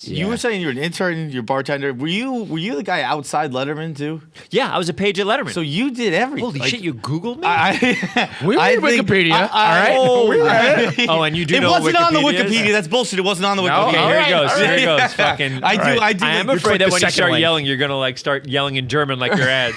You were saying you're an intern, you're a bartender. Were you the guy outside Letterman too? Yeah, I was a page at Letterman. So you did everything. Holy shit, you Googled me? We read Wikipedia. All right. Oh, and you do it know what wasn't on the Wikipedia is? Wikipedia. That's bullshit. It wasn't on the Wikipedia. Okay, here it goes. Here it goes. Fucking. I do. I am afraid that when you start yelling, you're gonna like start yelling in German like your ads.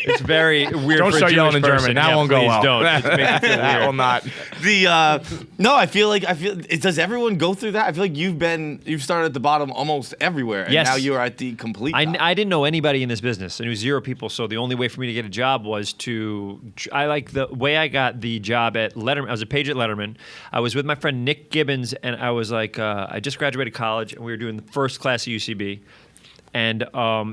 It's very weird. Don't for start a yelling in Jewish German. person. That won't go please well. Don't. It's making it feel That weird. will not. No, I feel does everyone go through that? I feel like you've started at the bottom almost everywhere, and Yes. now you are at the complete top. I didn't know anybody in this business, and it was 0 people. So the only way for me to get a job was the way I got the job at Letterman. I was a page at Letterman. I was with my friend Nick Gibbons, and I was like, I just graduated college, and we were doing the first class at UCB. And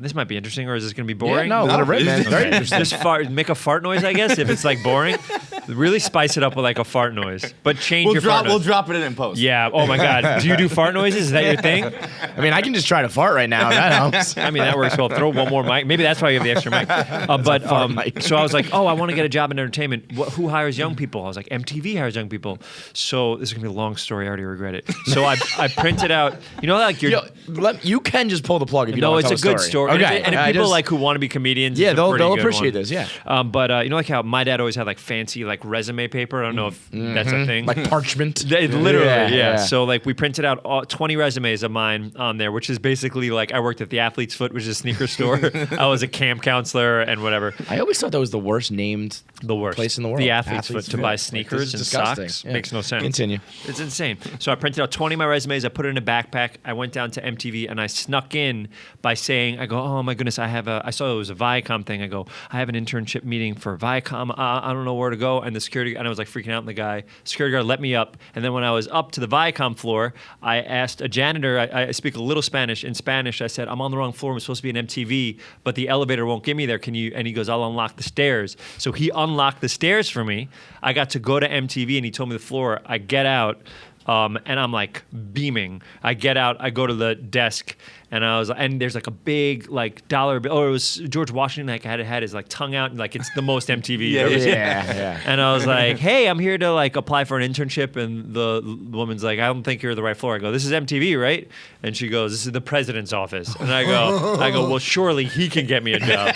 this might be interesting, or is this going to be boring? Yeah, no, let it rip, man. It's very interesting. Just make a fart noise, I guess, if it's like boring. Really spice it up with like a fart noise, but change your fart noise. We'll drop it in post. Yeah. Oh my God. Do you do fart noises? Is that your thing? I mean, I can just try to fart right now. That helps. I mean, that works well. Throw one more mic. Maybe that's why you have the extra mic. So I was like, I want to get a job in entertainment. Who hires young people? I was like, MTV hires young people. So this is gonna be a long story. I already regret it. So I printed out. You know, like You can just pull the plug if you don't no, want to it's tell a good story. Okay. And if people like who want to be comedians, Yeah, it's a pretty they'll good appreciate one. this. Yeah. But you know, like how my dad always had like fancy like resume paper. I don't know if that's a thing. Like parchment. Literally, Yeah. So like we printed out 20 resumes of mine on there, which is basically like I worked at the Athlete's Foot, which is a sneaker store. I was a camp counselor and whatever. I always thought that was the worst named place in the world. The Athlete's Foot to buy sneakers and socks. Yeah. Makes no sense. Continue. It's insane. So I printed out 20 of my resumes. I put it in a backpack. I went down to MTV and I snuck in by saying, I go, oh my goodness, I saw it was a Viacom thing. I go, I have an internship meeting for Viacom. I don't know where to go. And the security, and I was like freaking out. And the guy, security guard, let me up. And then when I was up to the Viacom floor, I asked a janitor. I speak a little Spanish. In Spanish, I said, I'm on the wrong floor. I'm supposed to be in MTV, but the elevator won't get me there. Can you? And he goes, I'll unlock the stairs. So he unlocked the stairs for me. I got to go to MTV, and he told me the floor. I get out. And I'm like beaming. I get out, I go to the desk, and there's like a big like dollar bill. Oh, it was George Washington. Like had his like tongue out, and like it's the most MTV. Yeah. And I was like, hey, I'm here to like apply for an internship, and the woman's like, I don't think you're the right floor. I go, this is MTV, right? And she goes, this is the president's office. And I go, well, surely he can get me a job.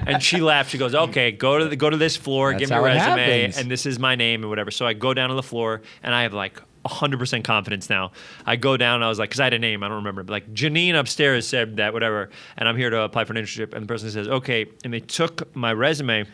And she laughed. She goes, okay, go to this floor, That's give me a how it resume, happens. and this is my name and whatever. So I go down to the floor, and I have like 100% confidence now. I go down, and I was like, because I had a name, I don't remember, but like Janine upstairs said that, whatever, and I'm here to apply for an internship, and the person says, okay, and they took my resume,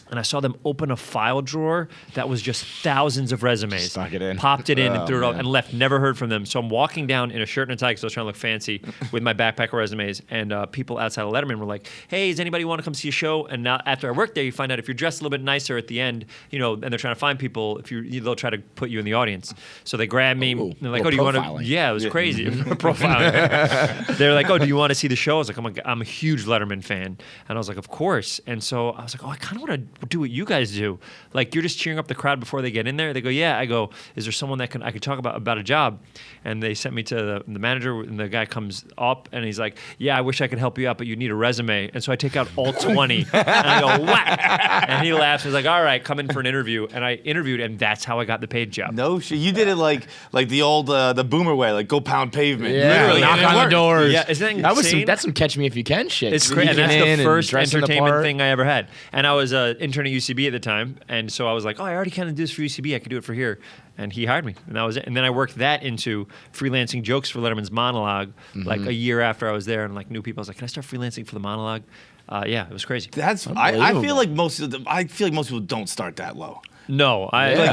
and I saw them open a file drawer that was just thousands of resumes. Stuck it in. Popped it in and threw it up man. and left. Never heard from them. So I'm walking down in a shirt and a tie because I was trying to look fancy with my backpack of resumes. And people outside of Letterman were like, hey, does anybody want to come see a show? And now after I worked there, you find out if you're dressed a little bit nicer at the end, you know, and they're trying to find people, they'll try to put you in the audience. So they grab me. And they're like, oh, do you want to? Yeah, it was crazy. Profiling. They're like, oh, do you want to see the show? I was like, I'm a huge Letterman fan. And I was like, of course. And so I was like, oh, I kind of want to do what you guys do. Like, you're just cheering up the crowd before they get in there. They go, yeah. I go, is there someone that I could talk about a job? And they sent me to the manager, and the guy comes up, and he's like, yeah, I wish I could help you out, but you need a resume. And so I take out all 20, and I go, whack. And he laughs. He's like, all right, come in for an interview. And I interviewed, and that's how I got the paid job. No shit. You did it like the old the boomer way, like go pound pavement. Yeah, Literally, knock and it on the worked. doors. Yeah, isn't that insane? That's some catch me if you can shit. It's crazy. And that's Sneaking in the and first dressing the entertainment part. thing I ever had. And I was an intern at UCB at the time. And so I was like, oh, I already kind of do this for UCB. I could do it for here. And he hired me. And that was it. And then I worked that into freelancing jokes for Letterman's monologue like a year after I was there. And like new people, I was like, can I start freelancing for the monologue? Yeah, it was crazy. I feel like most people don't start that low. No,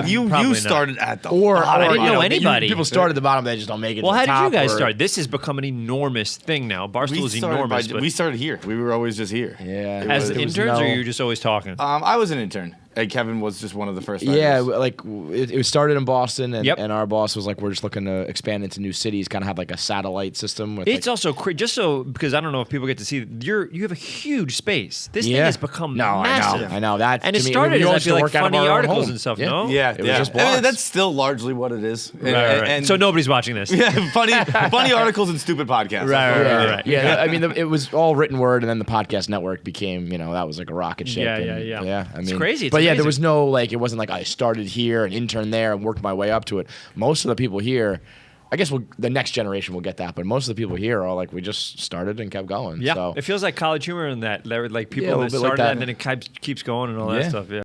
you started at the Or bottom. I didn't know anybody. People start at the bottom, they just don't make it. Well, to the how did you top guys or- start? This has become an enormous thing now. Barstool is enormous. We started here. We were always just here. Yeah. As There was interns, no- or you were just always talking? I was an intern. And Kevin was just one of the first. Yeah, writers. like it was started in Boston, and, Yep. and our boss was like, we're just looking to expand into new cities, kind of have like a satellite system. With It's also just so because I don't know if people get to see you have a you space. This thing has become massive. I know that. And to it me, started we as I used to feel like work out of funny our own articles home. and stuff. Yeah. No, Yeah, It was just blogs. I mean, that's still largely what it is. Right. So nobody's watching this. Yeah, funny articles and stupid podcasts. Right. Yeah, I mean, it was all written word, and then the podcast network became, that was like a rocket ship. Yeah, and, yeah. I mean, It's crazy. It's but yeah, there amazing. was no it wasn't like I started here and interned there and worked my way up to it. Most of the people here I guess the next generation will get that, but most of the people here are like, we just started and kept going. Yeah, So. it feels like college humor in that. Like people Yeah, a that little bit like started that. and then it keeps going and all that Yeah. stuff. Yeah.